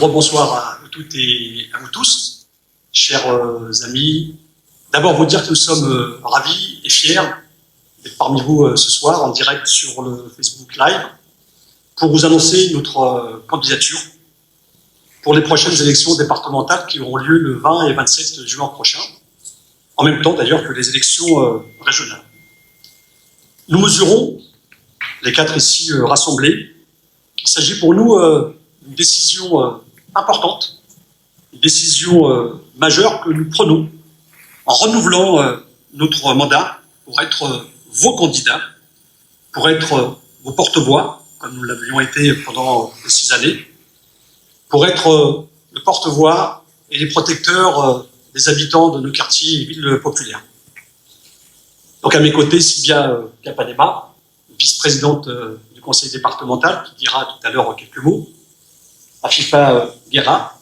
Rebonsoir à vous toutes et à vous tous, chers amis. D'abord, vous dire que nous sommes ravis et fiers d'être parmi vous ce soir en direct sur le Facebook Live pour vous annoncer notre candidature pour les prochaines élections départementales qui auront lieu le 20 et 27 juin prochain, en même temps d'ailleurs que les élections régionales. Nous mesurons, les quatre ici rassemblés, qu'il s'agit pour nous d'une décision importante, une décision majeure que nous prenons en renouvelant notre mandat pour être vos candidats, pour être vos porte-voix, comme nous l'avions été pendant les 6 années, pour être le porte-voix et les protecteurs des habitants de nos quartiers et villes populaires. Donc à mes côtés, Sylvia Capanema, vice-présidente du conseil départemental, qui dira tout à l'heure quelques mots, Afifa Guerra,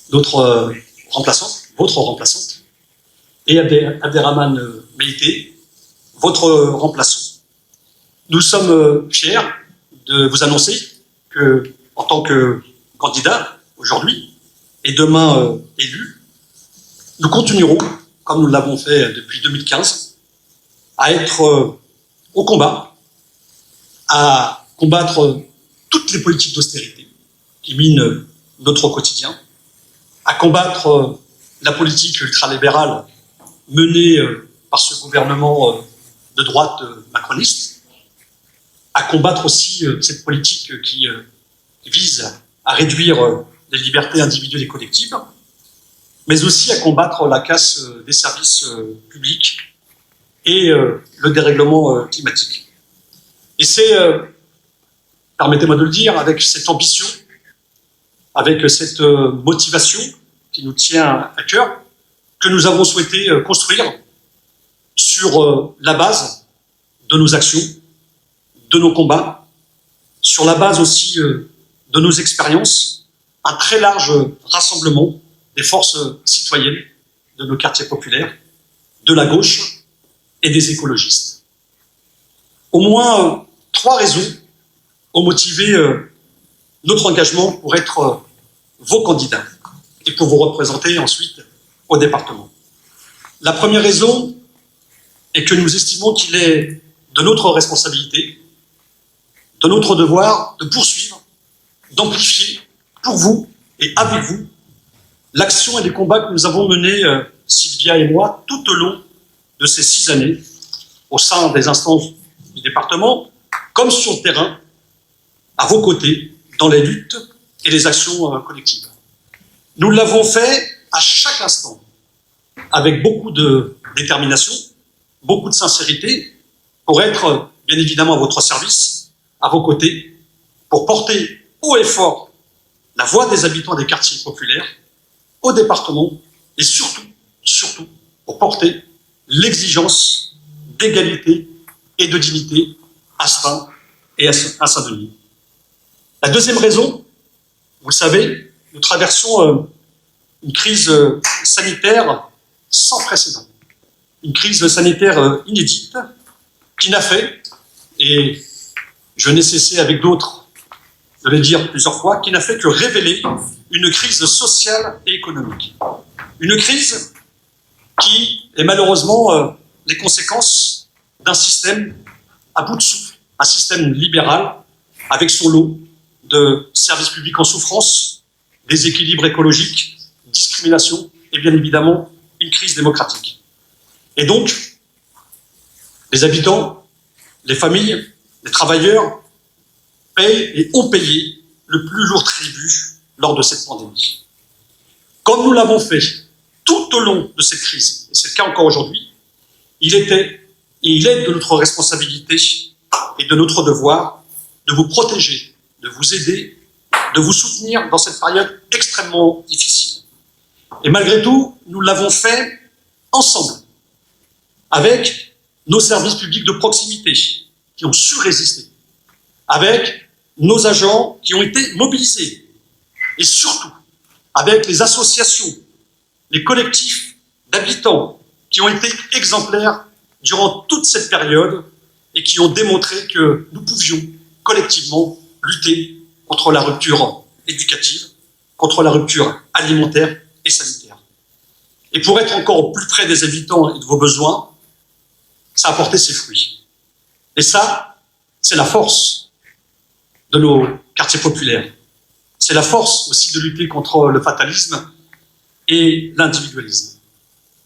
notre remplaçante, votre remplaçante, et Abderrahmane Meïté, votre remplaçant. Nous sommes fiers de vous annoncer que, en tant que candidat aujourd'hui et demain élu, nous continuerons, comme nous l'avons fait depuis 2015, à être au combat, à combattre toutes les politiques d'austérité qui minent notre quotidien, à combattre la politique ultralibérale menée par ce gouvernement de droite macroniste, à combattre aussi cette politique qui vise à réduire les libertés individuelles et collectives, mais aussi à combattre la casse des services publics et le dérèglement climatique. Et c'est, permettez-moi de le dire, avec cette ambition, avec cette motivation qui nous tient à cœur, que nous avons souhaité construire sur la base de nos actions, de nos combats, sur la base aussi de nos expériences, un très large rassemblement des forces citoyennes de nos quartiers populaires, de la gauche et des écologistes. Au moins 3 raisons ont motivé notre engagement pour être vos candidats et pour vous représenter ensuite au département. La première raison est que nous estimons qu'il est de notre responsabilité, de notre devoir de poursuivre, d'amplifier pour vous et avec vous l'action et les combats que nous avons menés, Sylvia et moi, tout au long de ces 6 années au sein des instances du département, comme sur le terrain, à vos côtés, dans les luttes et les actions collectives. Nous l'avons fait à chaque instant, avec beaucoup de détermination, beaucoup de sincérité, pour être bien évidemment à votre service, à vos côtés, pour porter haut et fort la voix des habitants des quartiers populaires au département et surtout, pour porter l'exigence d'égalité et de dignité à Stains et à Saint-Denis. La deuxième raison, vous le savez, nous traversons une crise sanitaire sans précédent, une crise sanitaire inédite qui n'a fait, et je n'ai cessé avec d'autres de le dire plusieurs fois, qui n'a fait que révéler une crise sociale et économique. Une crise qui est malheureusement les conséquences d'un système à bout de souffle, un système libéral avec son lot de services publics en souffrance, déséquilibre écologique, discrimination et bien évidemment une crise démocratique. Et donc, les habitants, les familles, les travailleurs payent et ont payé le plus lourd tribut lors de cette pandémie. Comme nous l'avons fait tout au long de cette crise, et c'est le cas encore aujourd'hui, il était et il est de notre responsabilité et de notre devoir de vous protéger, de vous aider, de vous soutenir dans cette période extrêmement difficile. Et malgré tout, nous l'avons fait ensemble, avec nos services publics de proximité qui ont su résister, avec nos agents qui ont été mobilisés, et surtout avec les associations, les collectifs d'habitants qui ont été exemplaires durant toute cette période et qui ont démontré que nous pouvions collectivement lutter contre la rupture éducative, contre la rupture alimentaire et sanitaire. Et pour être encore au plus près des habitants et de vos besoins, ça a porté ses fruits. Et ça, c'est la force de nos quartiers populaires. C'est la force aussi de lutter contre le fatalisme et l'individualisme.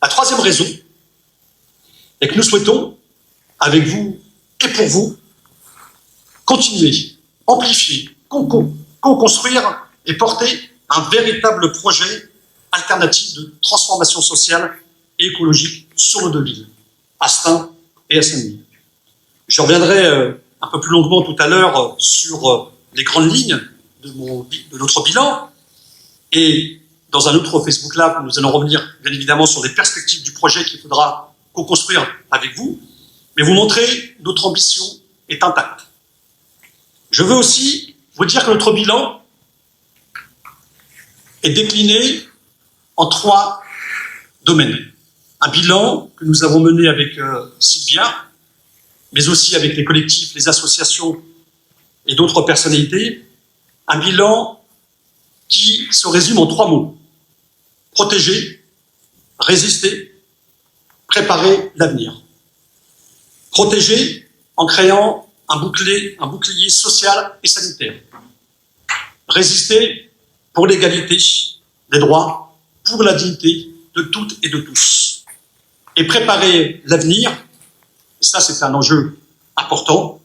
La troisième raison est que nous souhaitons, avec vous et pour vous, continuer, amplifier, co-construire et porter un véritable projet alternatif de transformation sociale et écologique sur nos deux villes, à Stains et à Saint-Denis. Je reviendrai un peu plus longuement tout à l'heure sur les grandes lignes de notre bilan, et dans un autre Facebook Live, nous allons revenir bien évidemment sur les perspectives du projet qu'il faudra co-construire avec vous, mais vous montrer notre ambition est intacte. Je veux aussi vous dire que notre bilan est décliné en 3 domaines. Un bilan que nous avons mené avec Sylvia, mais aussi avec les collectifs, les associations et d'autres personnalités. Un bilan qui se résume en 3 mots. Protéger, résister, préparer l'avenir. Protéger en créant un bouclier social et sanitaire. Résister pour l'égalité des droits, pour la dignité de toutes et de tous. Et préparer l'avenir, et ça c'est un enjeu important,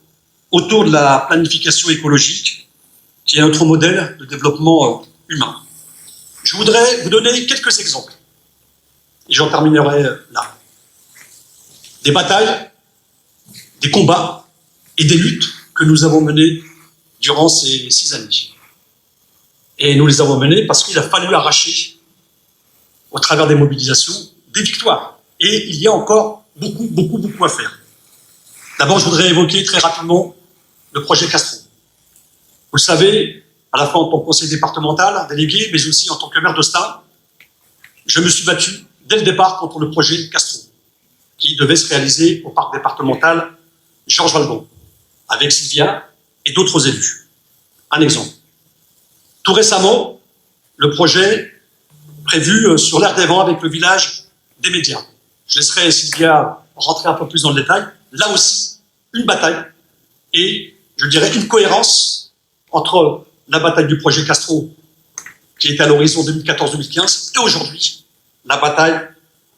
autour de la planification écologique, qui est notre modèle de développement humain. Je voudrais vous donner quelques exemples, et j'en terminerai là. Des batailles, des combats et des luttes que nous avons menées durant ces 6 années. Et nous les avons menées parce qu'il a fallu arracher, au travers des mobilisations, des victoires. Et il y a encore beaucoup à faire. D'abord, je voudrais évoquer très rapidement le projet Castron. Vous le savez, à la fois en tant que conseiller départemental, délégué, mais aussi en tant que maire de Stains, je me suis battu dès le départ contre le projet Castron, qui devait se réaliser au parc départemental Georges Valbon, avec Sylvia et d'autres élus. Un exemple. Tout récemment, le projet prévu sur l'aire des vents avec le village des médias. Je laisserai Sylvia rentrer un peu plus dans le détail. Là aussi, une bataille et, je dirais, une cohérence entre la bataille du projet Castro, qui est à l'horizon 2014-2015, et aujourd'hui, la bataille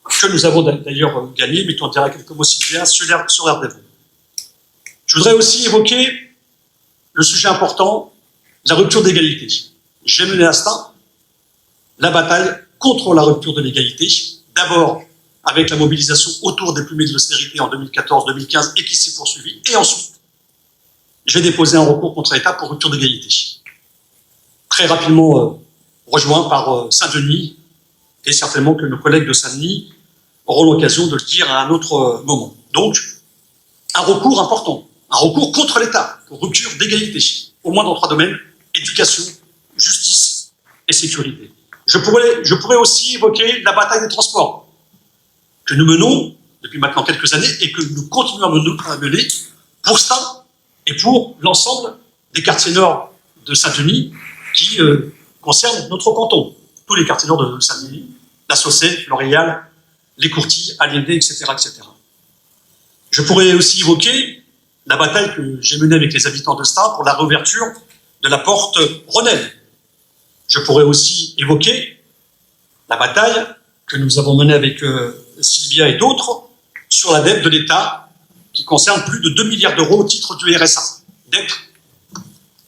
que nous avons d'ailleurs gagnée, mais tu en diras quelques mots, Sylvia, sur l'aire des vents. Je voudrais aussi évoquer le sujet important, la rupture d'égalité. J'ai mené à Stains la bataille contre la rupture de l'égalité, d'abord avec la mobilisation autour des plumées de l'austérité en 2014-2015 et qui s'est poursuivie, et ensuite, j'ai déposé un recours contre l'État pour rupture d'égalité. Très rapidement rejoint par Saint-Denis, et certainement que nos collègues de Saint-Denis auront l'occasion de le dire à un autre moment. Donc, un recours important, un recours contre l'État, pour rupture d'égalité, au moins dans 3 domaines, éducation, justice et sécurité. Je pourrais aussi évoquer la bataille des transports, que nous menons depuis maintenant quelques années et que nous continuons à mener pour Stains et pour l'ensemble des quartiers nord de Saint-Denis qui concernent notre canton. Tous les quartiers nord de Saint-Denis, la Saussay, L'Oréal, les Courtilles, Aliéné, etc., etc. Je pourrais aussi évoquer la bataille que j'ai menée avec les habitants de Stains pour la réouverture de la porte Renelle. Je pourrais aussi évoquer la bataille que nous avons menée avec Sylvia et d'autres sur la dette de l'État qui concerne plus de 2 milliards d'euros au titre du RSA, dette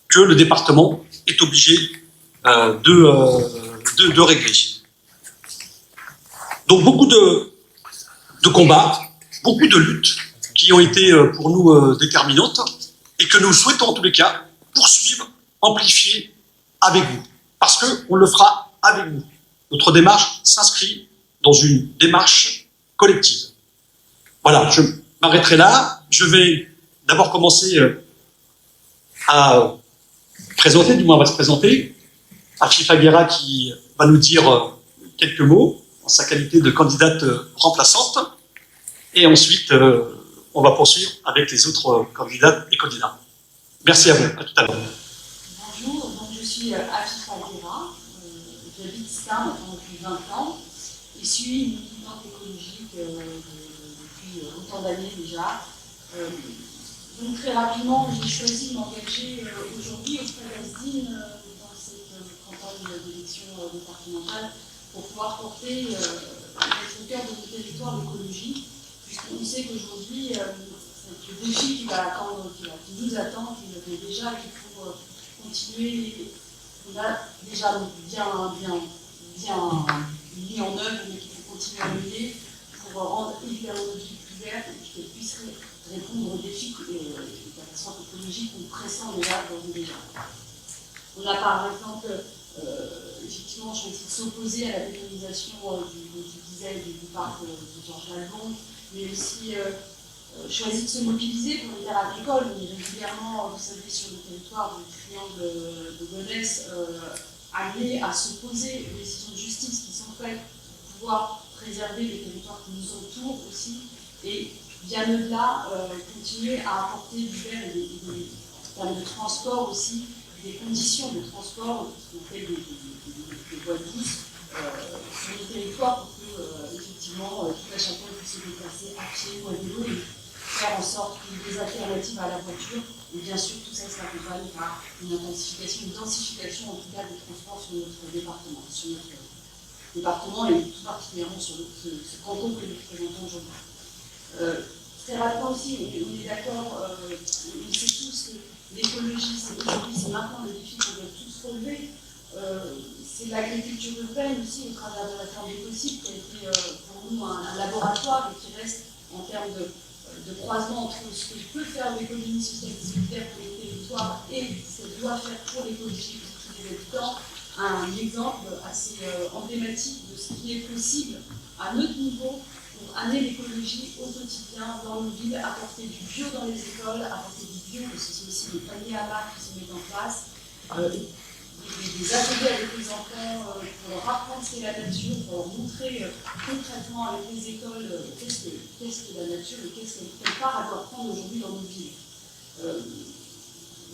que le département est obligé de régler. Donc beaucoup de combats, beaucoup de luttes qui ont été pour nous déterminantes et que nous souhaitons en tous les cas poursuivre, amplifier avec vous. Parce qu'on le fera avec vous. Notre démarche s'inscrit dans une démarche collective. Voilà, je m'arrêterai là. Je vais d'abord commencer à présenter, du moins on va se présenter, Afifa Guerra qui va nous dire quelques mots en sa qualité de candidate remplaçante. Et ensuite, on va poursuivre avec les autres candidates et candidats. Merci à vous, à tout à l'heure. Bonjour, donc je suis Afifa Guerra, Augustin, maintenant depuis 20 ans, et suis une militante écologique depuis autant d'années déjà. Donc très rapidement, j'ai choisi de m'engager aujourd'hui auprès d'Asdin dans cette campagne d'élection départementale pour pouvoir porter au cœur de nos territoires l'écologie, puisqu'on sait qu'aujourd'hui, c'est le défi qui nous attend, qui le fait déjà, qu'il faut continuer. On a déjà bien mis en œuvre, mais qu'il faut continuer à mener pour rendre évidemment notre vie plus verte et qu'elle puisse répondre aux défis de la catastrophe écologique qu'on pressent déjà dans déjà. On a par exemple effectivement choisi de s'opposer à la pérennisation du parc de Georges Lalbon, mais aussi choisi de se mobiliser pour les terres agricoles. On est régulièrement, vous savez, sur le territoire du triangle de Gonesse, amenés à s'opposer aux décisions de justice qui sont faites pour pouvoir préserver les territoires qui nous entourent aussi, et bien au-delà, continuer à apporter du vert et en termes de transport aussi, des conditions de transport, ce qu'on appelle des voies douces, sur le territoire pour que, effectivement, tout à chacun puisse se déplacer à pied ou à vélo et faire en sorte qu'il y ait des alternatives à la voiture. Et bien sûr, tout ça s'accompagne par une intensification, une densification en tout cas des transports sur notre département, et tout particulièrement sur ce canton que nous présentons aujourd'hui. Très rapidement aussi, on est d'accord, on sait tous que l'écologie, aujourd'hui, c'est maintenant le défi qu'on doit tous relever. C'est l'agriculture urbaine aussi, au travers de la ferme des possibles, qui a été pour nous un laboratoire et qui reste en termes de croisement entre ce que peut faire l'économie sociale et solidaire pour les territoires et ce qu'elle doit faire pour l'écologie pour tous les habitants, un exemple assez emblématique de ce qui est possible à notre niveau pour amener l'écologie au quotidien dans nos villes, apporter du bio dans les écoles, apporter du bio, parce que c'est aussi des paniers à marque qui se mettent en place, des ateliers avec les enfants pour leur apprendre ce qu'est la nature, pour leur montrer concrètement avec les écoles qu'est-ce que la nature et quelle part elle doit prendre aujourd'hui dans nos villes.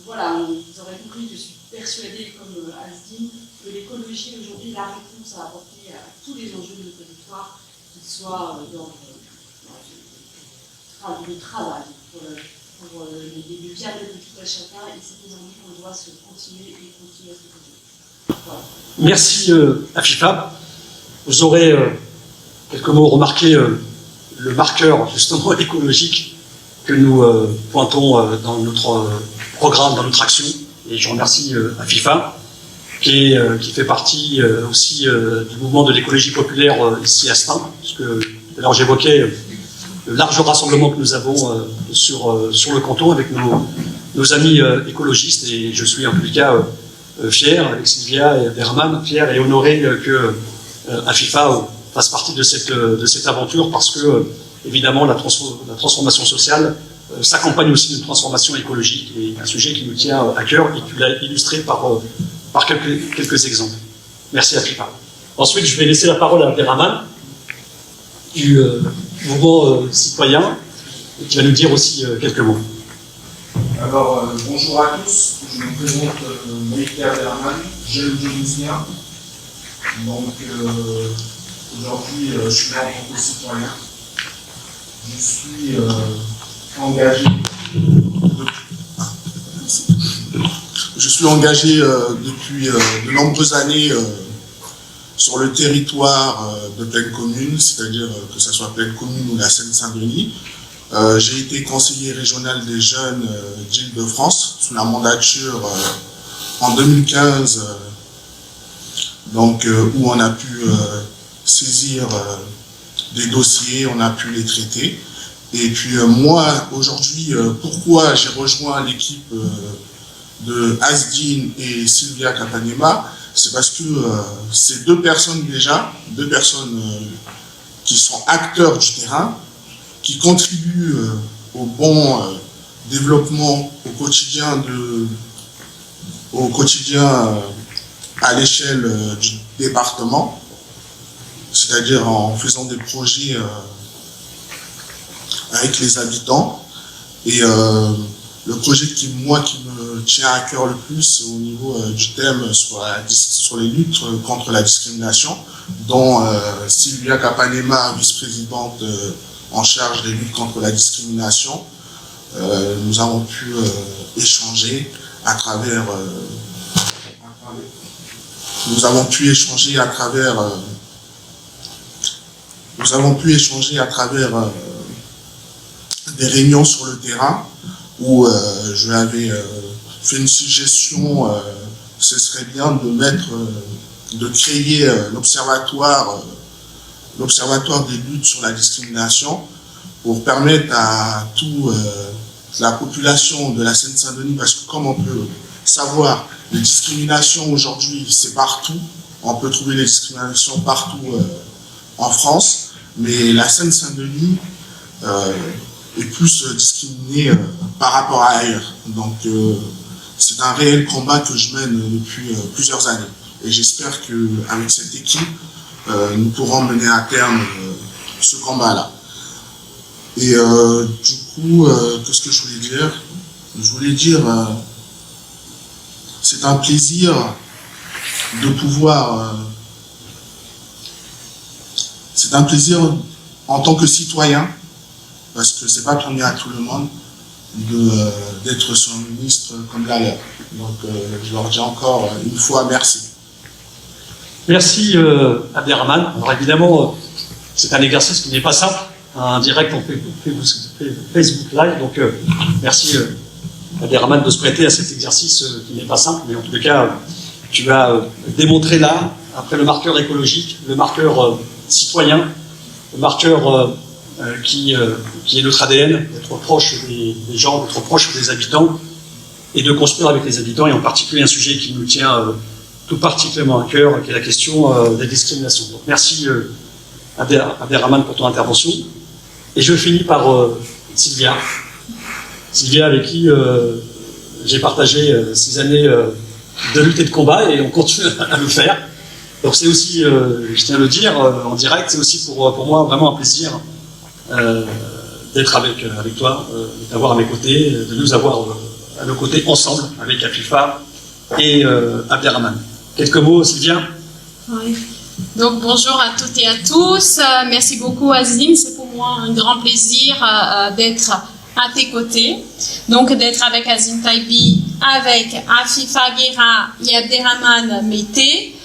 Voilà, vous aurez compris, je suis persuadée, comme Asdin, que l'écologie aujourd'hui est la réponse à apporter à tous les enjeux de nos territoires, qu'ils soient dans le travail, pour le bien-être de tout à chacun, et c'est aujourd'hui qu'on doit se continuer à se poser. Voilà. Merci Afifa. Vous aurez quelques mots remarqué le marqueur justement écologique que nous pointons dans notre programme, dans notre action. Et je remercie Afifa, qui fait partie aussi du mouvement de l'écologie populaire ici à Stains, parce que alors j'évoquais le large rassemblement que nous avons sur le canton avec nos amis écologistes, et je suis en tout cas fier, avec Sylvia et Berman, fier et honoré que Afifa fasse partie de cette aventure, parce que évidemment la transformation sociale s'accompagne aussi d'une transformation écologique, et un sujet qui nous tient à cœur et tu l'as illustré par quelques exemples. Merci Afifa. Ensuite, je vais laisser la parole à Berman du mouvement citoyen, qui va nous dire aussi quelques mots. Alors, bonjour à tous, je me présente Moïka Berman, jeune Tunisien. Donc, aujourd'hui, je suis là en tant que citoyen. Je suis engagé depuis de nombreuses années sur le territoire de Plaine Commune, c'est-à-dire que ce soit Plaine Commune ou la Seine-Saint-Denis. J'ai été conseiller régional des jeunes d'Île-de-France sous la mandature en 2015, donc, où on a pu saisir des dossiers, on a pu les traiter. Et puis moi, aujourd'hui, pourquoi j'ai rejoint l'équipe de Asdin et Sylvia Kapanema, c'est parce que ces deux personnes qui sont acteurs du terrain, qui contribuent au bon développement au quotidien à l'échelle du département, c'est-à-dire en faisant des projets avec les habitants. Et le projet qui me tient à cœur le plus au niveau du thème sur les luttes contre la discrimination, dont Sylvia Capanema, vice-présidente en charge des luttes contre la discrimination, nous avons pu échanger à travers des réunions sur le terrain où je lui avais fait une suggestion, ce serait bien de créer l'observatoire des luttes sur la discrimination pour permettre à toute la population de la Seine-Saint-Denis, parce que comme on peut savoir, les discriminations aujourd'hui, c'est partout, on peut trouver les discriminations partout en France, mais la Seine-Saint-Denis est plus discriminée par rapport à ailleurs. Donc c'est un réel combat que je mène depuis plusieurs années. Et j'espère qu'avec cette équipe, nous pourrons mener à terme ce combat-là. Et du coup, qu'est-ce que je voulais dire? Je voulais dire, c'est un plaisir de pouvoir... c'est un plaisir en tant que citoyen, parce que c'est pas donné à tout le monde d'être son ministre comme la leur. Donc je leur dis encore une fois merci. Merci Abderrahmane. Alors évidemment, c'est un exercice qui n'est pas simple, un direct en Facebook Live, donc merci Abderrahmane de se prêter à cet exercice qui n'est pas simple, mais en tous les cas, tu as démontré là, après le marqueur écologique, le marqueur citoyen, le marqueur qui est notre ADN, d'être proche des gens, d'être proche des habitants, et de construire avec les habitants, et en particulier un sujet qui nous tient tout particulièrement à cœur, qui est la question des discriminations. Donc merci Abderrahmane pour ton intervention. Et je finis par Sylvia. Sylvia avec qui j'ai partagé 6 années de lutte et de combat, et on continue à le faire. Donc c'est aussi, je tiens à le dire en direct, c'est aussi pour moi vraiment un plaisir d'être avec toi, de t'avoir à mes côtés, de nous avoir à nos côtés ensemble avec Afifa et Abderrahmane. Quelques mots, Sylvia? Oui. Donc bonjour à toutes et à tous. Merci beaucoup Azim, c'est pour moi un grand plaisir d'être à tes côtés. Donc d'être avec Azim Taibi, avec Afifa Guerra et Abderrahmane Mété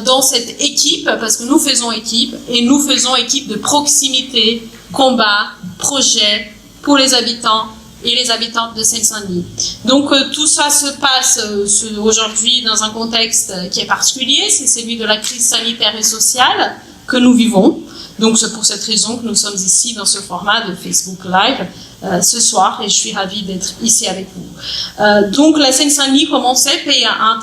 dans cette équipe, parce que nous faisons équipe, et nous faisons équipe de proximité, combat, projet pour les habitants et les habitantes de Seine-Saint-Denis. Donc tout ça se passe aujourd'hui dans un contexte qui est particulier, c'est celui de la crise sanitaire et sociale que nous vivons. Donc c'est pour cette raison que nous sommes ici dans ce format de Facebook Live ce soir, et je suis ravie d'être ici avec vous. Donc la Seine-Saint-Denis, comme on sait, paye un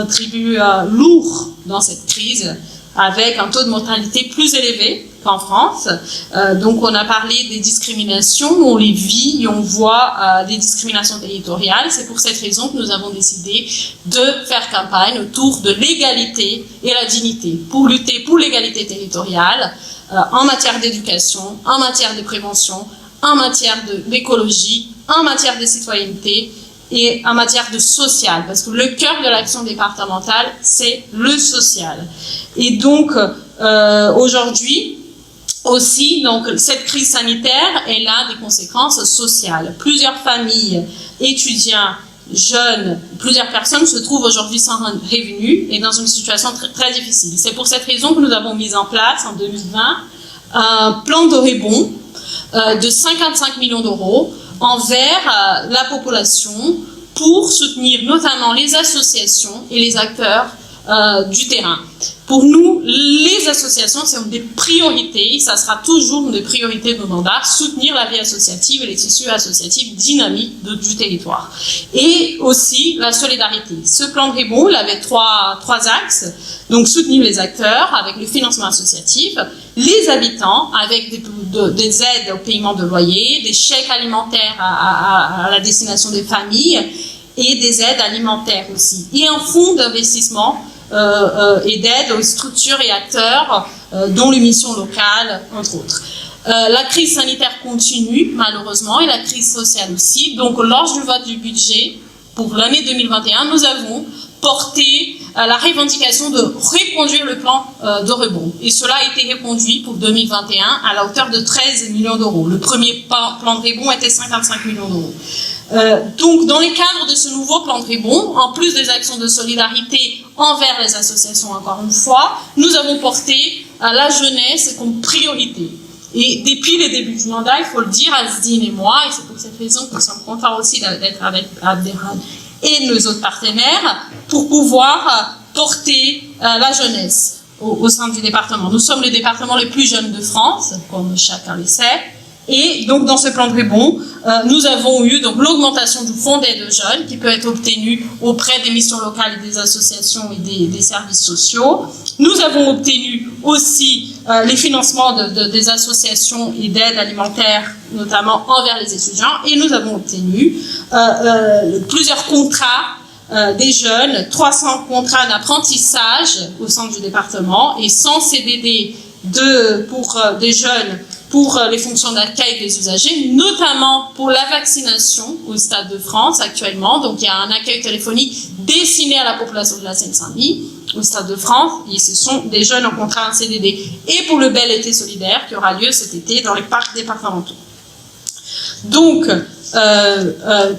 tribut lourd dans cette crise, avec un taux de mortalité plus élevé qu'en France. Donc on a parlé des discriminations, on les vit et on voit des discriminations territoriales. C'est pour cette raison que nous avons décidé de faire campagne autour de l'égalité et la dignité, pour lutter pour l'égalité territoriale en matière d'éducation, en matière de prévention, en matière d'écologie, en matière de citoyenneté et en matière de social, parce que le cœur de l'action départementale, c'est le social. Et donc, aujourd'hui, aussi, donc, cette crise sanitaire, elle a des conséquences sociales. Plusieurs familles, étudiants, jeunes, plusieurs personnes se trouvent aujourd'hui sans revenus et dans une situation très, très difficile. C'est pour cette raison que nous avons mis en place, en 2020, un plan de rebond de 55 millions d'euros envers la population pour soutenir notamment les associations et les acteurs du terrain. Pour nous, les associations, c'est une des priorités, ça sera toujours une des priorités de nos mandats, soutenir la vie associative et les tissus associatifs dynamiques du territoire. Et aussi la solidarité. Ce plan de rebond, il avait trois axes. Donc soutenir les acteurs avec le financement associatif, les habitants avec des aides au paiement de loyer, des chèques alimentaires à la destination des familles et des aides alimentaires aussi. Et un fonds d'investissement et d'aide aux structures et acteurs dont les missions locales, entre autres. La crise sanitaire continue, malheureusement, et la crise sociale aussi. Donc, lors du vote du budget pour l'année 2021, nous avons porté la revendication de reconduire le plan de rebond. Et cela a été reconduit pour 2021 à la hauteur de 13 millions d'euros. Le premier plan de rebond était 55 millions d'euros. Donc, dans les cadres de ce nouveau plan de rebond, en plus des actions de solidarité envers les associations, encore une fois, nous avons porté la jeunesse comme priorité. Et depuis le début du mandat, il faut le dire, Azdine et moi, et c'est pour cette raison que nous sommes contents aussi d'être avec Abderrahmane et nos autres partenaires, pour pouvoir porter la jeunesse au sein du département. Nous sommes le département le plus jeune de France, comme chacun le sait. Et donc, dans ce plan de rebond, nous avons eu donc l'augmentation du fonds d'aide aux jeunes qui peut être obtenu auprès des missions locales et des associations et des services sociaux. Nous avons obtenu aussi les financements des associations et d'aide alimentaire, notamment envers les étudiants. Et nous avons obtenu plusieurs contrats des jeunes, 300 contrats d'apprentissage au sein du département et 100 CDD pour des jeunes pour les fonctions d'accueil des usagers, notamment pour la vaccination au Stade de France actuellement. Donc il y a un accueil téléphonique destiné à la population de la Seine-Saint-Denis au Stade de France, et ce sont des jeunes en contrat en CDD. Et pour le bel été solidaire qui aura lieu cet été dans les parcs départementaux. Donc,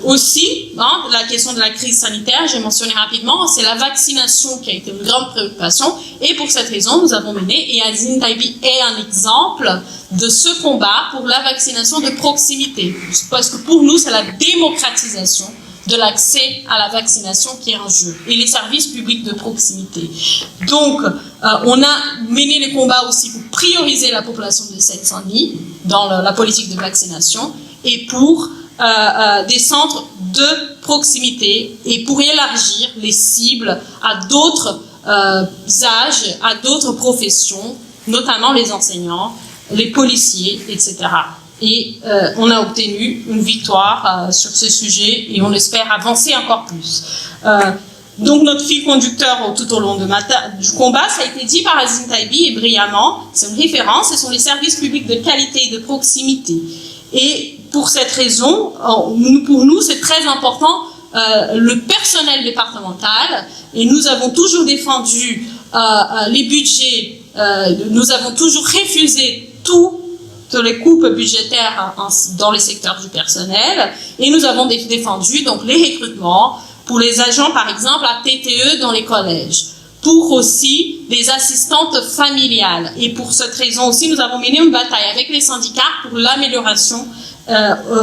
aussi, la question de la crise sanitaire, j'ai mentionné rapidement, c'est la vaccination qui a été une grande préoccupation, et pour cette raison, nous avons mené, et Azine Taibi est un exemple de ce combat pour la vaccination de proximité, parce que pour nous, c'est la démocratisation de l'accès à la vaccination qui est en jeu, et les services publics de proximité. Donc, on a mené les combats aussi pour prioriser la population de Seine-Saint-Denis dans la politique de vaccination, et pour des centres de proximité et pour élargir les cibles à d'autres âges, à d'autres professions, notamment les enseignants, les policiers, etc. Et on a obtenu une victoire sur ce sujet et on espère avancer encore plus. Donc notre fil conducteur tout au long du combat, ça a été dit par Azine Taibi et brillamment, c'est une référence, ce sont les services publics de qualité et de proximité. Et pour cette raison, pour nous, c'est très important le personnel départemental, et nous avons toujours défendu les budgets, nous avons toujours refusé toutes les coupes budgétaires dans les secteurs du personnel, et nous avons défendu donc les recrutements pour les agents, par exemple, à TTE dans les collèges, pour aussi les assistantes familiales. Et pour cette raison aussi, nous avons mené une bataille avec les syndicats pour l'amélioration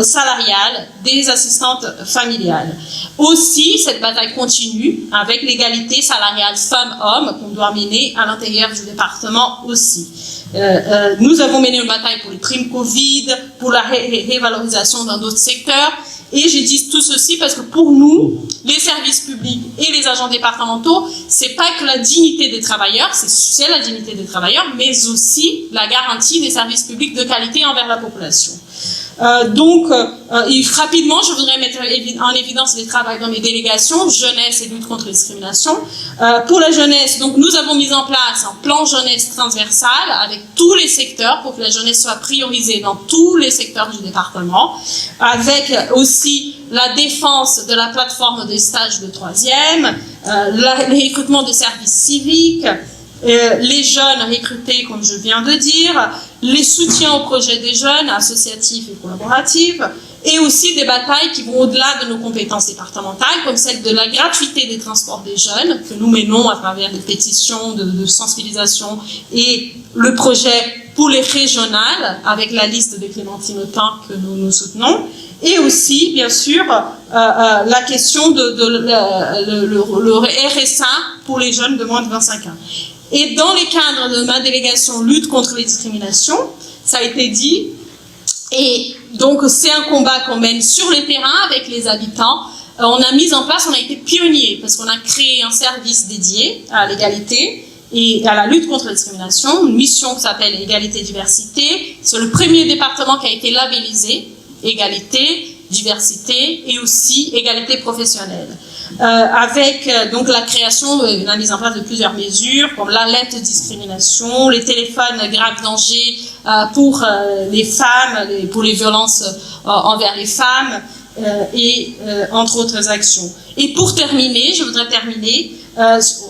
salariale des assistantes familiales. Aussi, cette bataille continue avec l'égalité salariale femmes-hommes qu'on doit mener à l'intérieur du département aussi. Nous avons mené une bataille pour les primes Covid, pour la révalorisation dans d'autres secteurs. Et j'ai dit tout ceci parce que pour nous, les services publics et les agents départementaux, c'est pas que la dignité des travailleurs, c'est la dignité des travailleurs, mais aussi la garantie des services publics de qualité envers la population. Donc, rapidement, je voudrais mettre en évidence les travaux dans mes délégations, jeunesse et lutte contre la discrimination. Pour la jeunesse, donc, nous avons mis en place un plan jeunesse transversal avec tous les secteurs pour que la jeunesse soit priorisée dans tous les secteurs du département, avec aussi la défense de la plateforme des stages de 3e, les recrutements de services civiques, les jeunes recrutés, comme je viens de dire, les soutiens aux projets des jeunes, associatifs et collaboratifs, et aussi des batailles qui vont au-delà de nos compétences départementales, comme celle de la gratuité des transports des jeunes, que nous menons à travers des pétitions de sensibilisation, et le projet pour les régionales, avec la liste de Clémentine Autain que nous soutenons, et aussi, bien sûr, la question le RSA pour les jeunes de moins de 25 ans. Et dans les cadres de ma délégation lutte contre les discriminations, ça a été dit, et donc c'est un combat qu'on mène sur le terrain avec les habitants. On a mis en place, on a été pionniers, parce qu'on a créé un service dédié à l'égalité et à la lutte contre la discrimination, une mission qui s'appelle Égalité-Diversité. C'est le premier département qui a été labellisé Égalité, diversité et aussi égalité professionnelle. Avec donc la création et la mise en place de plusieurs mesures comme l'alerte de discrimination, les téléphones grave danger pour les femmes, pour les violences envers les femmes et entre autres actions. Et pour terminer, je voudrais terminer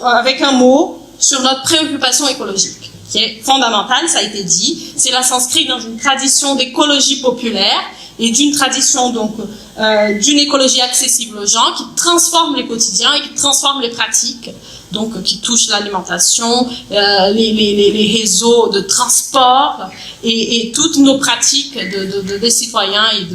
avec un mot sur notre préoccupation écologique, qui est fondamentale, ça a été dit. Cela s'inscrit dans une tradition d'écologie populaire et d'une tradition donc d'une écologie accessible aux gens qui transforme les quotidiens et qui transforme les pratiques, donc qui touchent l'alimentation, les réseaux de transport et toutes nos pratiques des citoyens et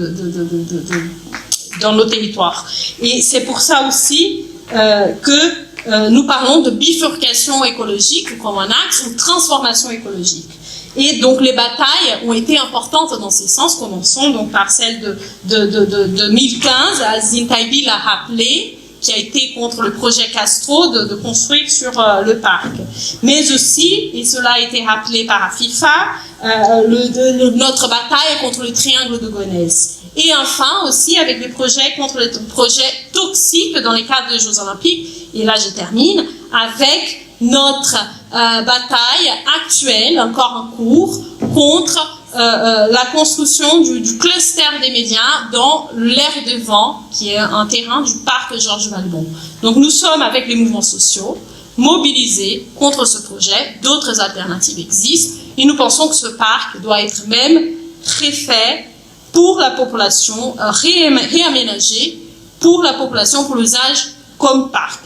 dans nos territoires. Et c'est pour ça aussi que nous parlons de bifurcation écologique comme un axe ou transformation écologique. Et donc les batailles ont été importantes dans ces sens, commençons donc par celle de 2015, Azine Taibi l'a rappelé, qui a été contre le projet Castro de construire sur le parc. Mais aussi, et cela a été rappelé par FIFA, notre bataille contre le triangle de Gonesse. Et enfin aussi avec les projets contre les projets toxiques dans les cadres des Jeux Olympiques. Et là je termine avec notre bataille actuelle, encore en cours, contre la construction du cluster des médias dans l'aire de vent, qui est un terrain du parc Georges Valbon. Donc nous sommes avec les mouvements sociaux mobilisés contre ce projet. D'autres alternatives existent et nous pensons que ce parc doit être même refait pour la population, réaménagé pour la population, pour l'usage comme parc.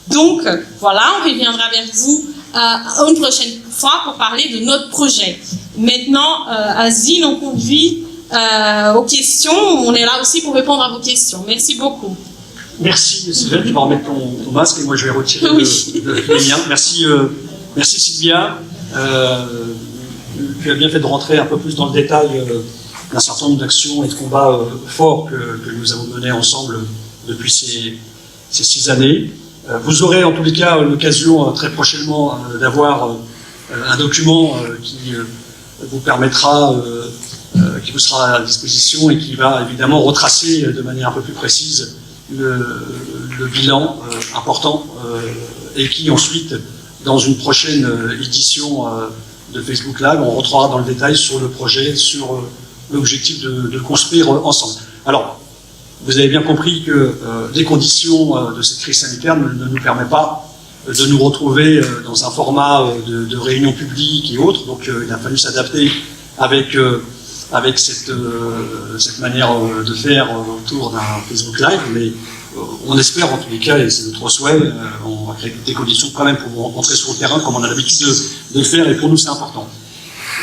Donc voilà, on reviendra vers vous une prochaine fois pour parler de notre projet. Maintenant, Azine, on conduit aux questions. On est là aussi pour répondre à vos questions. Merci beaucoup. Merci Sylvia, tu vas remettre ton masque et moi je vais retirer le mien. Merci Sylvia. Tu as bien fait de rentrer un peu plus dans le détail d'un certain nombre d'actions et de combats forts que nous avons menés ensemble depuis ces 6 années. Vous aurez en tous les cas l'occasion très prochainement d'avoir un document qui vous permettra, qui vous sera à disposition et qui va évidemment retracer de manière un peu plus précise le bilan important et qui ensuite, dans une prochaine édition de Facebook Live, on rentrera dans le détail sur le projet, sur l'objectif de construire ensemble. Alors, vous avez bien compris que les conditions de cette crise sanitaire ne nous permettent pas de nous retrouver dans un format de réunion publique et autres, donc il a fallu s'adapter avec cette manière de faire autour d'un Facebook Live, mais on espère en tous les cas, et c'est notre souhait, on va créer des conditions quand même pour vous rencontrer sur le terrain comme on a l'habitude de le faire, et pour nous c'est important.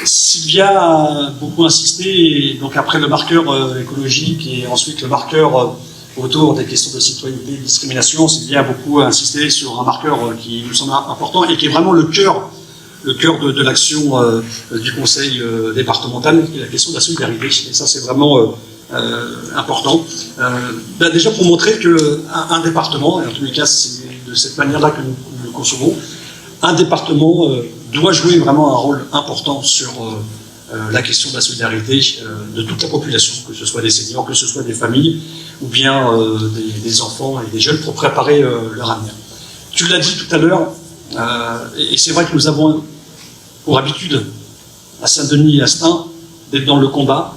Sylvia a beaucoup insisté, donc après le marqueur écologique et ensuite le marqueur autour des questions de citoyenneté et de discrimination, Sylvia a beaucoup insisté sur un marqueur qui nous semble important et qui est vraiment le cœur de l'action du conseil départemental, qui est la question de la solidarité. Et ça, c'est vraiment important. Déjà pour montrer qu'un département, et en tous les cas, c'est de cette manière-là que nous le concevons, un département doit jouer vraiment un rôle important sur la question de la solidarité de toute la population, que ce soit des seniors, que ce soit des familles, ou bien des enfants et des jeunes pour préparer leur avenir. Tu l'as dit tout à l'heure, et c'est vrai que nous avons pour habitude, à Saint-Denis et à Stains, d'être dans le combat,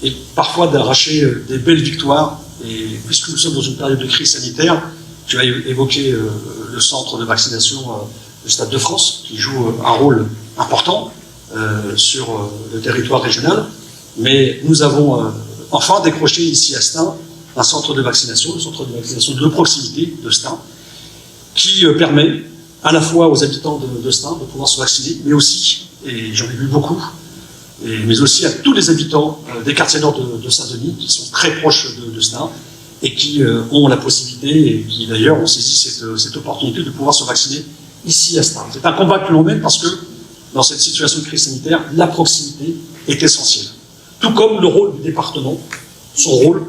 et parfois d'arracher des belles victoires, et puisque nous sommes dans une période de crise sanitaire, tu as évoqué le centre de vaccination du Stade de France, qui joue un rôle important sur le territoire régional, mais nous avons enfin décroché ici à Stains un centre de vaccination, le centre de vaccination de proximité de Stains, qui permet à la fois aux habitants de Stains de pouvoir se vacciner, mais aussi, et j'en ai vu beaucoup, mais aussi à tous les habitants des quartiers nord de Saint-Denis, qui sont très proches de Stains, et qui ont la possibilité, et qui d'ailleurs ont saisi cette opportunité de pouvoir se vacciner ici à Stains. C'est un combat que l'on mène parce que, dans cette situation de crise sanitaire, la proximité est essentielle. Tout comme le rôle du département, son rôle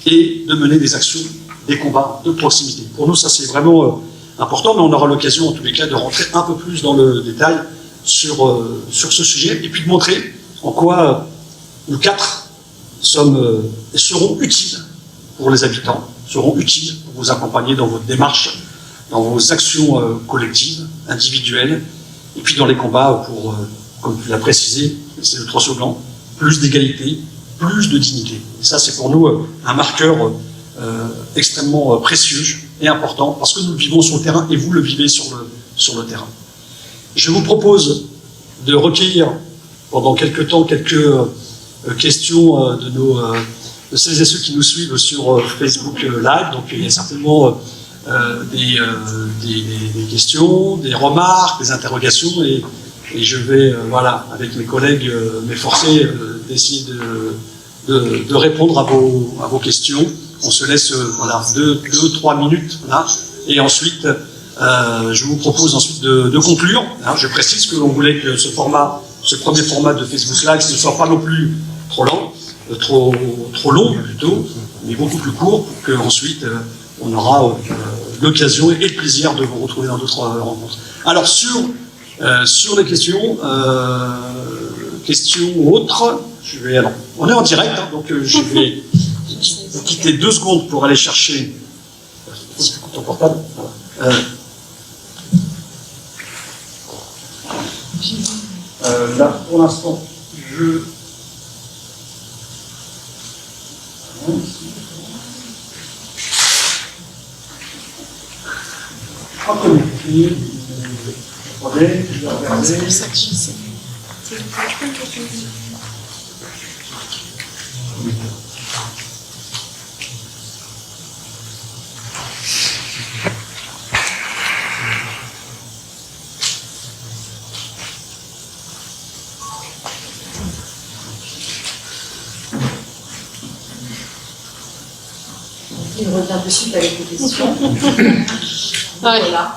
est de mener des actions, des combats de proximité. Pour nous, ça c'est vraiment important, mais on aura l'occasion en tous les cas de rentrer un peu plus dans le détail sur ce sujet, et puis de montrer en quoi nous quatre sommes et serons utiles pour les habitants, seront utiles pour vous accompagner dans votre démarche, dans vos actions collectives, individuelles, et puis dans les combats pour, comme tu l'as précisé, c'est notre slogan, plus d'égalité, plus de dignité. Et ça, c'est pour nous un marqueur extrêmement précieux et important, parce que nous le vivons sur le terrain et vous le vivez sur le terrain. Je vous propose de recueillir pendant quelques temps quelques questions de celles et ceux qui nous suivent sur Facebook Live. Donc il y a certainement des questions, des remarques, des interrogations, et je vais, voilà, avec mes collègues, m'efforcer d'essayer de répondre à vos questions. On se laisse voilà, 2-3 minutes, là, et ensuite, je vous propose ensuite de conclure. Hein, je précise que l'on voulait que ce premier format de Facebook Live ne soit pas non plus trop lent, trop long plutôt, mais beaucoup plus court, pour qu'ensuite on aura l'occasion et le plaisir de vous retrouver dans d'autres rencontres. Alors sur les questions autres, alors, on est en direct, hein, donc je vais vous quitter 2 secondes pour aller chercher ton portable. Là, pour l'instant, je... C'est pour ça que je sais. Il revient de suite avec les questions. Voilà.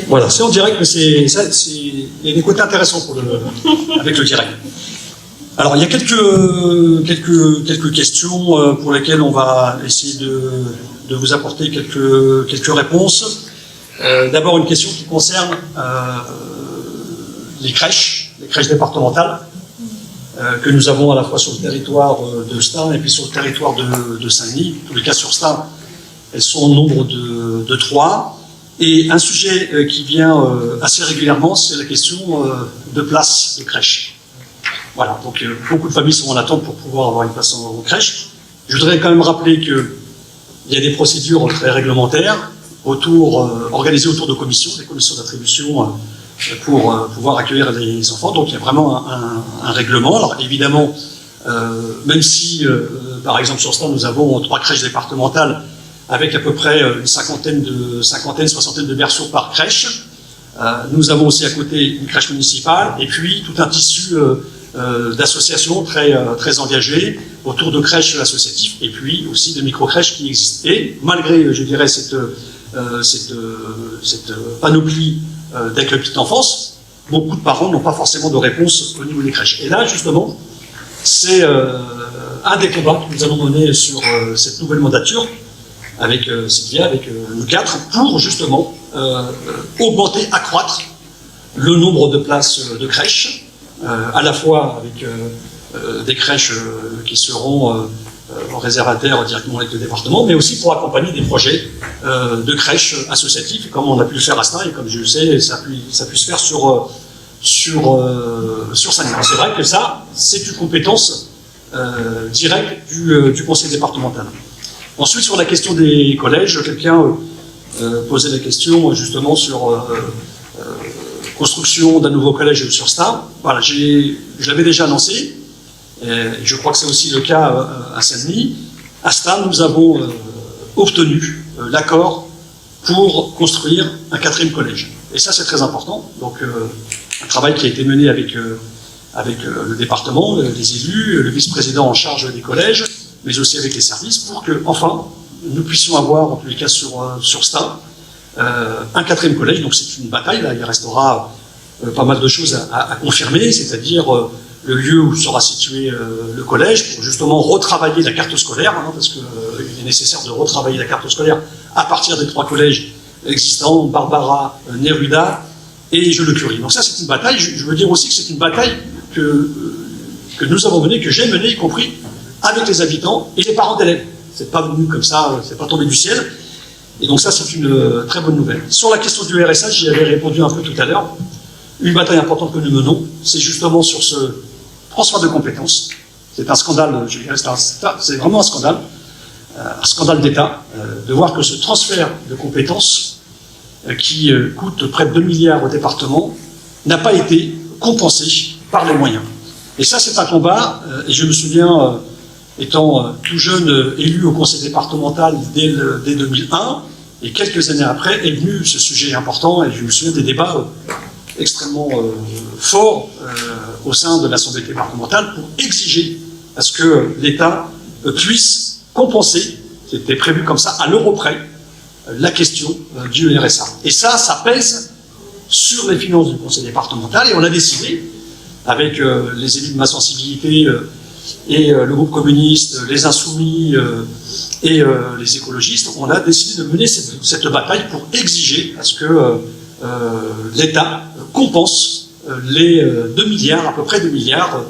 Voilà, c'est en direct, mais il y a des côtés intéressants avec le direct. Alors, il y a quelques questions pour lesquelles on va essayer de vous apporter quelques réponses. D'abord, une question qui concerne les crèches départementales que nous avons à la fois sur le territoire de Stains et puis sur le territoire de Saint-Denis. En tous les cas, sur Stains, elles sont au nombre de 3. Et un sujet qui vient assez régulièrement, c'est la question de place de crèche. Voilà, donc beaucoup de familles sont en attente pour pouvoir avoir une place en crèche. Je voudrais quand même rappeler qu'il y a des procédures très réglementaires organisées autour de commissions, des commissions d'attribution pour pouvoir accueillir les enfants. Donc il y a vraiment un règlement. Alors évidemment, même si, par exemple sur Stains, nous avons 3 crèches départementales avec à peu près une soixantaine de berceaux par crèche. Nous avons aussi à côté une crèche municipale et puis tout un tissu d'associations très engagées autour de crèches associatives et puis aussi de micro-crèches qui existent. Et malgré, je dirais, cette panoplie d'accueil petite enfance, beaucoup de parents n'ont pas forcément de réponse au niveau des crèches. Et là, justement, c'est un des combats que nous allons mener sur cette nouvelle mandature, avec Sylvia, avec nous 4, pour justement augmenter, accroître le nombre de places de crèches, à la fois avec des crèches qui seront réservataires directement avec le département, mais aussi pour accompagner des projets de crèches associatives, comme on a pu le faire à Stains, et comme je le sais, ça a pu se faire sur Saint-Denis. C'est vrai que ça, c'est une compétence directe du conseil départemental. Ensuite, sur la question des collèges, quelqu'un posait la question justement sur construction d'un nouveau collège sur Stains. Voilà, je l'avais déjà annoncé, et je crois que c'est aussi le cas à Saint-Denis. À Stains, nous avons obtenu l'accord pour construire un 4e collège. Et ça, c'est très important. Donc, un travail qui a été mené avec le département, les élus, le vice-président en charge des collèges, mais aussi avec les services, pour que, enfin, nous puissions avoir, en tous les cas sur Stains, un 4e collège. Donc c'est une bataille, là, il restera pas mal de choses à confirmer, c'est-à-dire le lieu où sera situé le collège, pour justement retravailler la carte scolaire, hein, parce qu'il est nécessaire de retravailler la carte scolaire à partir des 3 collèges existants, Barbara, Neruda et Jeu-le-Curie. Donc ça, c'est une bataille. Je veux dire aussi que c'est une bataille que nous avons menée, que j'ai menée, y compris avec les habitants et les parents d'élèves. C'est pas venu comme ça, c'est pas tombé du ciel. Et donc ça, c'est une très bonne nouvelle. Sur la question du RSA, j'y avais répondu un peu tout à l'heure. Une bataille importante que nous menons, c'est justement sur ce transfert de compétences. C'est un scandale, je dirais, c'est vraiment un scandale d'État, de voir que ce transfert de compétences, qui coûte près de 2 milliards au département, n'a pas été compensé par les moyens. Et ça, c'est un combat, et je me souviens, étant tout jeune élu au conseil départemental dès 2001, et quelques années après, est venu ce sujet important, et je me souviens des débats extrêmement forts au sein de l'Assemblée départementale pour exiger à ce que l'État puisse compenser, c'était prévu comme ça, à l'euro près, la question du RSA. Et ça pèse sur les finances du conseil départemental, et on a décidé, avec les élus de ma sensibilité et le groupe communiste, les insoumis et les écologistes, on a décidé de mener cette bataille pour exiger à ce que l'État compense les 2 milliards, à peu près 2 milliards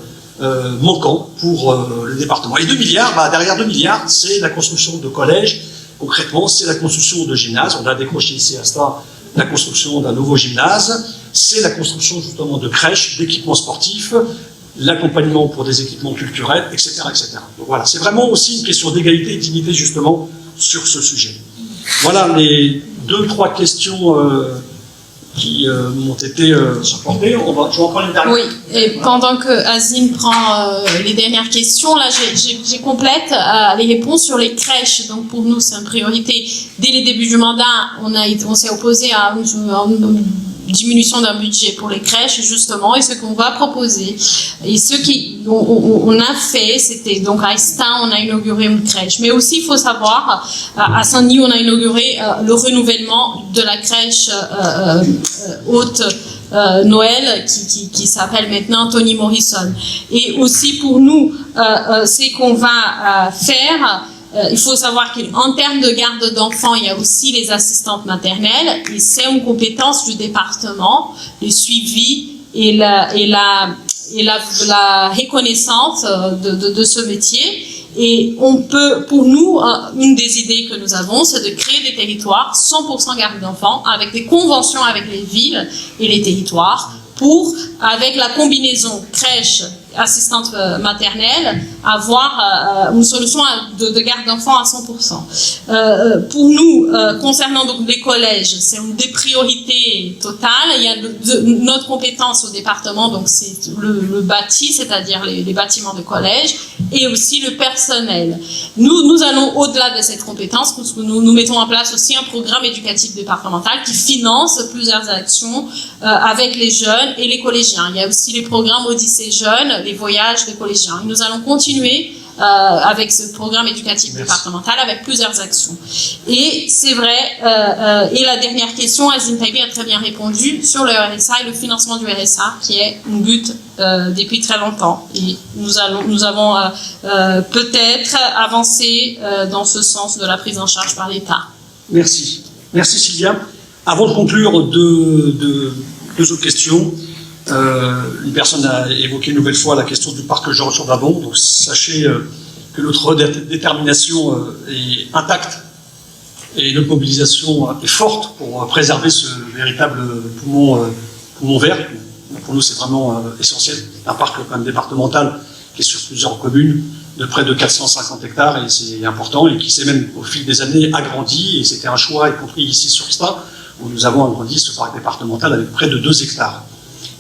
manquants pour le département. Et 2 milliards, derrière 2 milliards, c'est la construction de collèges, concrètement, c'est la construction de gymnases. On a décroché ici à Stars la construction d'un nouveau gymnase, c'est la construction justement de crèches, d'équipements sportifs, l'accompagnement pour des équipements culturels, etc. etc. Donc voilà, c'est vraiment aussi une question d'égalité et de dignité justement sur ce sujet. Voilà les 2-3 questions qui m'ont été supportées. Je vais en prendre une dernière. Oui, et pendant que Azim prend les dernières questions, là j'ai complète les réponses sur les crèches. Donc pour nous c'est une priorité. Dès les débuts du mandat, on s'est opposé à une diminution d'un budget pour les crèches justement, et ce qu'on va proposer et ce qu'on a fait, c'était donc à Estin on a inauguré une crèche, mais aussi il faut savoir à Saint-Denis on a inauguré le renouvellement de la crèche haute Noël qui s'appelle maintenant Toni Morrison. Et aussi pour nous c'est qu'on va faire. Il faut savoir qu'en termes de garde d'enfants, il y a aussi les assistantes maternelles, et c'est une compétence du département, le suivi et la reconnaissance de ce métier. Et on peut, pour nous, une des idées que nous avons, c'est de créer des territoires 100% garde d'enfants, avec des conventions avec les villes et les territoires, pour, avec la combinaison crèche, assistante maternelle, avoir une solution de garde d'enfants à 100%. Pour nous, concernant donc les collèges, c'est une des priorités totales. Il y a notre compétence au département, donc c'est le bâti, c'est-à-dire les bâtiments de collège, et aussi le personnel. Nous allons au-delà de cette compétence, parce que nous mettons en place aussi un programme éducatif départemental qui finance plusieurs actions avec les jeunes et les collégiens. Il y a aussi les programmes Odyssée Jeunes, les voyages des collégiens. Et nous allons continuer avec ce programme éducatif départemental avec plusieurs actions. Et c'est vrai, et la dernière question, Azim Taibi a très bien répondu sur le RSA et le financement du RSA, qui est un but depuis très longtemps. Et nous avons peut-être avancé dans ce sens de la prise en charge par l'État. Merci. Merci Sylvia. Avant de conclure, deux autres questions. Une personne a évoqué une nouvelle fois la question du parc Georges Babon. Donc sachez que notre détermination est intacte et notre mobilisation est forte pour préserver ce véritable poumon vert. Pour nous, c'est vraiment essentiel. Un parc quand même départemental qui est sur plusieurs communes de près de 450 hectares, et c'est important, et qui s'est même au fil des années agrandi, et c'était un choix, y compris ici sur Stars, où nous avons agrandi ce parc départemental avec près de 2 hectares.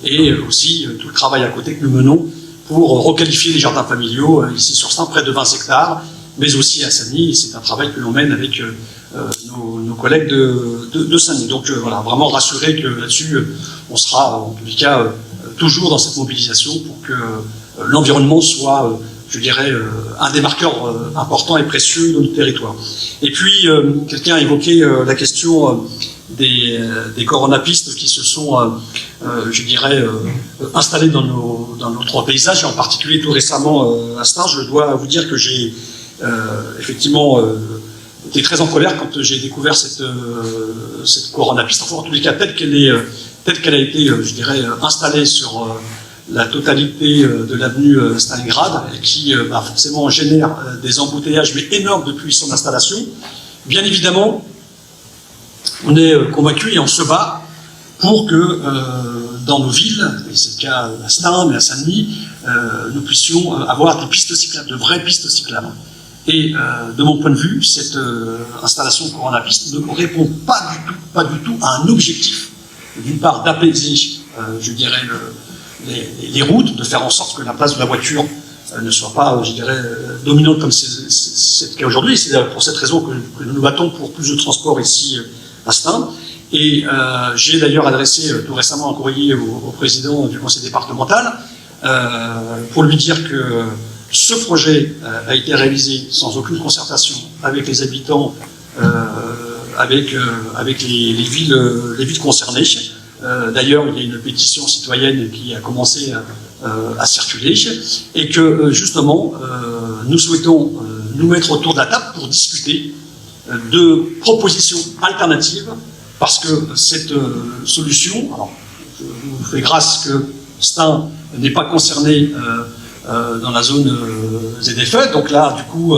Et aussi tout le travail à côté que nous menons pour requalifier les jardins familiaux ici sur Stars, près de 20 hectares, mais aussi à Saint-Denis, c'est un travail que l'on mène avec nos collègues de Saint-Denis. Donc voilà, vraiment rassurer que là-dessus, on sera en tous les cas toujours dans cette mobilisation pour que l'environnement soit, je dirais, un des marqueurs importants et précieux de notre territoire. Et puis, quelqu'un a évoqué la question des coronapistes qui se sont, je dirais, installés dans notre paysage, et en particulier tout récemment à Stars. Je dois vous dire que j'ai effectivement été très en colère quand j'ai découvert cette coronapiste, enfin en tous les cas telle qu'elle a été, je dirais, installée sur la totalité de l'avenue Stalingrad, et qui forcément génère des embouteillages, mais énormes depuis son installation. Bien évidemment, on est convaincu et on se bat pour que dans nos villes, et c'est le cas à Stains, mais à Saint-Denis, nous puissions avoir des pistes cyclables, de vraies pistes cyclables. Et de mon point de vue, cette installation Corona-Piste ne répond pas du tout à un objectif, d'une part d'apaiser, je dirais, les routes, de faire en sorte que la place de la voiture ne soit pas, je dirais, dominante comme c'est le cas aujourd'hui. C'est pour cette raison que nous nous battons pour plus de transport ici à Stains. Et j'ai d'ailleurs adressé tout récemment un courrier au président du conseil départemental pour lui dire que ce projet a été réalisé sans aucune concertation avec les habitants, avec les villes concernées. D'ailleurs, il y a une pétition citoyenne qui a commencé à circuler et que justement, nous souhaitons nous mettre autour de la table pour discuter de propositions alternatives, parce que cette solution, alors je vous fais grâce que Stains n'est pas concerné dans la zone ZFE, donc là, du coup,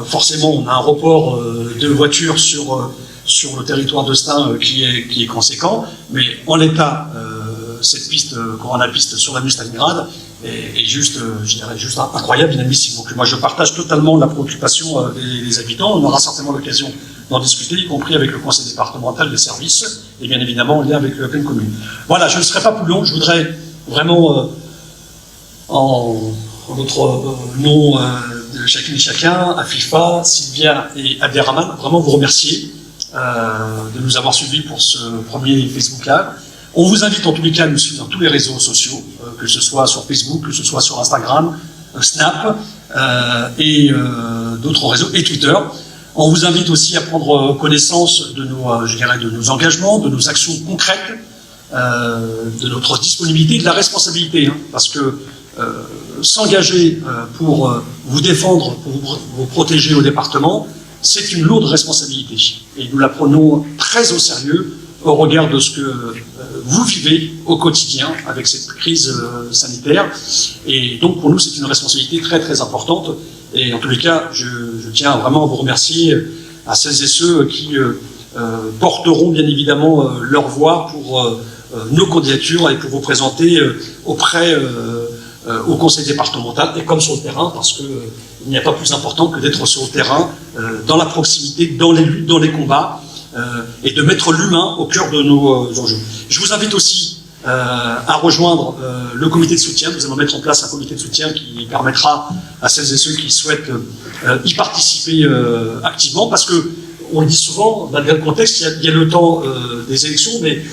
forcément, on a un report de voitures sur le territoire de Stains qui est conséquent, mais en l'état, cette piste, Corona-Piste sur l'avenue Stalingrad, est juste, je dirais, juste incroyable, inadmissible. Donc moi, je partage totalement la préoccupation des habitants. On aura certainement l'occasion d'en discuter, y compris avec le conseil départemental des services, et bien évidemment en lien avec la pleine commune. Voilà, je ne serai pas plus long, je voudrais vraiment, en notre nom de chacune et chacun, à FIFA, Sylvia et Abderrahman, vraiment vous remercier de nous avoir suivis pour ce premier Facebook Live. On vous invite en tous les cas à nous suivre dans tous les réseaux sociaux, que ce soit sur Facebook, que ce soit sur Instagram, Snap et d'autres réseaux, et Twitter. On vous invite aussi à prendre connaissance de nos engagements, de nos actions concrètes, de notre disponibilité, de la responsabilité, parce que s'engager pour vous défendre, pour vous protéger au département, c'est une lourde responsabilité. Et nous la prenons très au sérieux au regard de ce que vous vivez au quotidien avec cette crise sanitaire. Et donc pour nous, c'est une responsabilité très très importante. Et en tous les cas, je tiens vraiment à vous remercier, à celles et ceux qui porteront bien évidemment leur voix pour nos candidatures et pour vous présenter auprès au conseil départemental et comme sur le terrain, parce qu'il n'y a pas plus important que d'être sur le terrain, dans la proximité, dans les luttes, dans les combats, et de mettre l'humain au cœur de nos enjeux. Je vous invite aussi à rejoindre le comité de soutien. Nous allons mettre en place un comité de soutien qui permettra à celles et ceux qui souhaitent y participer activement, parce que on le dit souvent, malgré le contexte, il y a le temps des élections, mais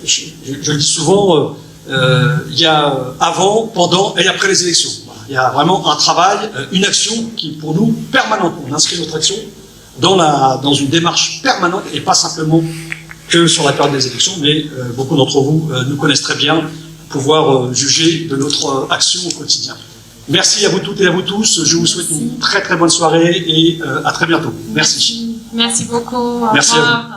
je le dis souvent, il y a avant, pendant et après les élections. Il y a vraiment un travail, une action qui est pour nous permanente. On inscrit notre action dans une démarche permanente et pas simplement que sur la période des élections, mais beaucoup d'entre vous nous connaissent très bien, pouvoir juger de notre action au quotidien. Merci à vous toutes et à vous tous. Je vous souhaite une très très bonne soirée et à très bientôt. Merci. Merci beaucoup. Merci à vous.